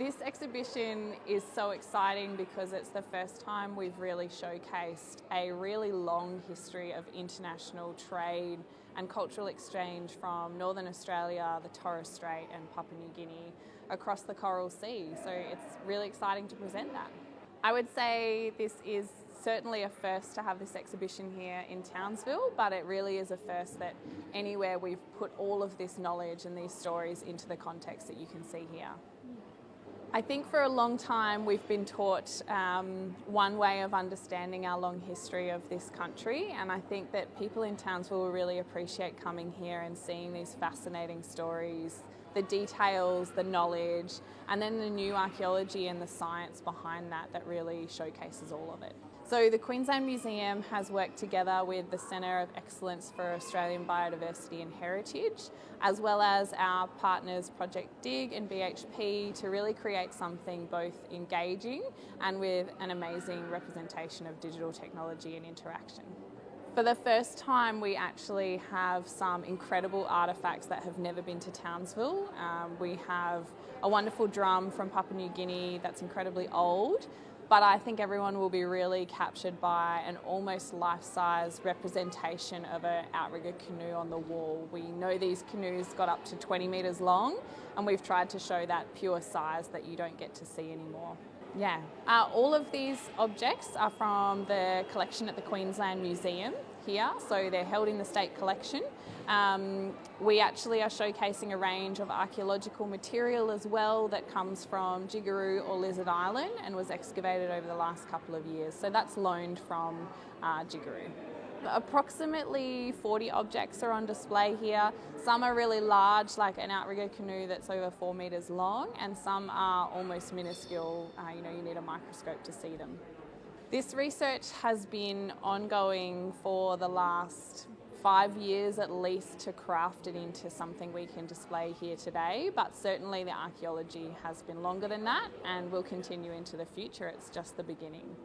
This exhibition is so exciting because it's the first time we've really showcased a really long history of international trade and cultural exchange from Northern Australia, the Torres Strait and Papua New Guinea across the Coral Sea. So it's really exciting to present that. I would say this is certainly a first to have this exhibition here in Townsville, but it really is a first that anywhere we've put all of this knowledge and these stories into the context that you can see here. I think for a long time we've been taught one way of understanding our long history of this country, and I think that people in Townsville will really appreciate coming here and seeing these fascinating stories, the details, the knowledge, and then the new archaeology and the science behind that really showcases all of it. So the Queensland Museum has worked together with the Centre of Excellence for Australian Biodiversity and Heritage, as well as our partners Project DIG and BHP, to really create something both engaging and with an amazing representation of digital technology and interaction. For the first time, we actually have some incredible artefacts that have never been to Townsville. We have a wonderful drum from Papua New Guinea that's incredibly old, but I think everyone will be really captured by an almost life-size representation of an outrigger canoe on the wall. We know these canoes got up to 20 metres long, and we've tried to show that pure size that you don't get to see anymore. Yeah, all of these objects are from the collection at the Queensland Museum here, so they're held in the state collection. We actually are showcasing a range of archaeological material as well that comes from GUUGU or Lizard Island and was excavated over the last couple of years, so that's loaned from GUUGU. Approximately 40 objects are on display here. Some are really large, like an outrigger canoe that's over 4 metres long, and some are almost minuscule. You need a microscope to see them. This research has been ongoing for the last 5 years at least to craft it into something we can display here today, but certainly the archaeology has been longer than that and will continue into the future. It's just the beginning.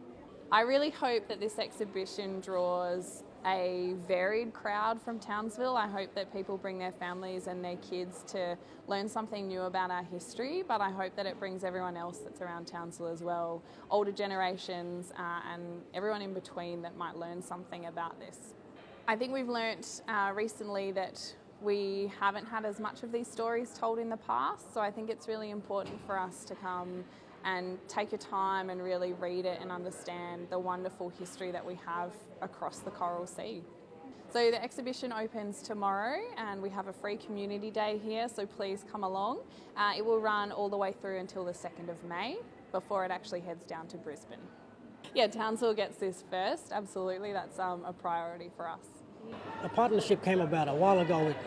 I really hope that this exhibition draws a varied crowd from Townsville. I hope that people bring their families and their kids to learn something new about our history, but I hope that it brings everyone else that's around Townsville as well, older generations and everyone in between that might learn something about this. I think we've learnt recently that we haven't had as much of these stories told in the past, so I think it's really important for us to come and take your time and really read it and understand the wonderful history that we have across the Coral Sea. So the exhibition opens tomorrow and we have a free community day here, so please come along. It will run all the way through until the 2nd of May before it actually heads down to Brisbane. Yeah, Townsville gets this first, absolutely, that's a priority for us. A partnership came about a while ago with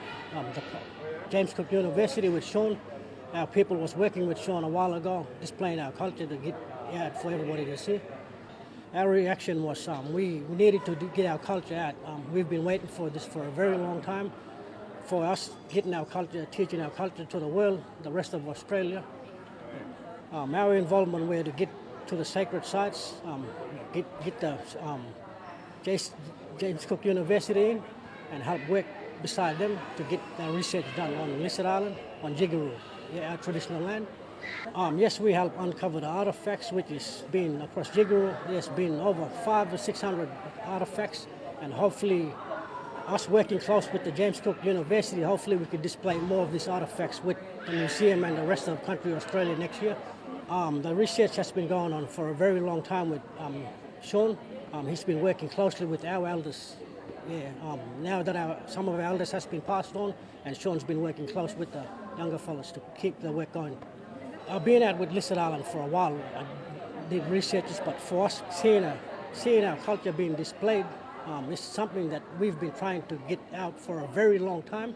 James Cook University with Sean. Our people was working with Sean a while ago, displaying our culture to get out for everybody to see. Our reaction was we needed to get our culture out. We've been waiting for this for a very long time, for us getting our culture, teaching our culture to the world, the rest of Australia. Our involvement were to get to the sacred sites, get the James Cook University in and help work beside them to get the research done on Lizard Island, on GUUGU, our traditional land. Yes, we help uncover the artefacts, which has been across GUUGU. There's been over 500 or 600 artefacts, and hopefully us working close with the James Cook University, hopefully we could display more of these artefacts with the museum and the rest of the country, Australia, next year. The research has been going on for a very long time with Sean. He's been working closely with our elders. Now that some of our elders has been passed on, and Sean's been working close with the younger fellows to keep the work going. I've been out with Lizard Island for a while. I did researches, but for us, seeing our culture being displayed is something that we've been trying to get out for a very long time.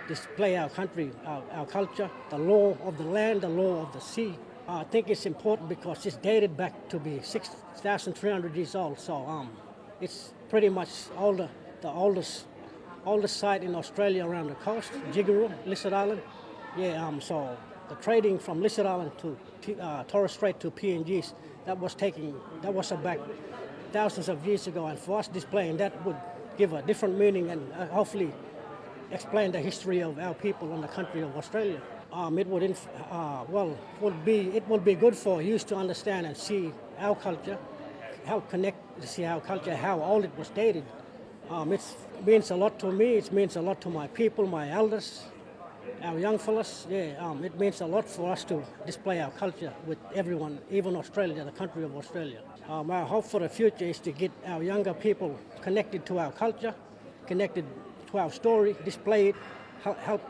Display our country, our culture, the law of the land, the law of the sea. I think it's important because it's dated back to be 6,300 years old. So it's pretty much the oldest site in Australia around the coast, GUUGU, Lizard Island. So the trading from Lizard Island to Torres Strait to PNGs, that was back thousands of years ago, and for us displaying that would give a different meaning and hopefully explain the history of our people and the country of Australia. It would be good for youth to understand and see our culture, how old it was dated. It means a lot to me. It means a lot to my people, my elders, our young fellas. It means a lot for us to display our culture with everyone, even Australia, the country of Australia. Our hope for the future is to get our younger people connected to our culture, connected to our story, display it, help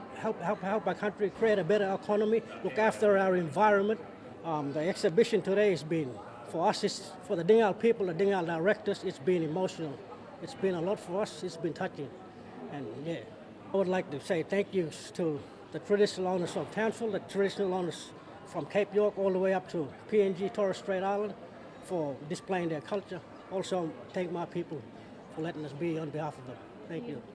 our country create a better economy, look after our environment. The exhibition today has been, for us, for the Dingaal people, the Dingaal directors, it's been emotional. It's been a lot for us, it's been touching. And I would like to say thank you to the traditional owners of Townsville, the traditional owners from Cape York all the way up to PNG, Torres Strait Island, for displaying their culture. Also thank my people for letting us be on behalf of them. Thank you.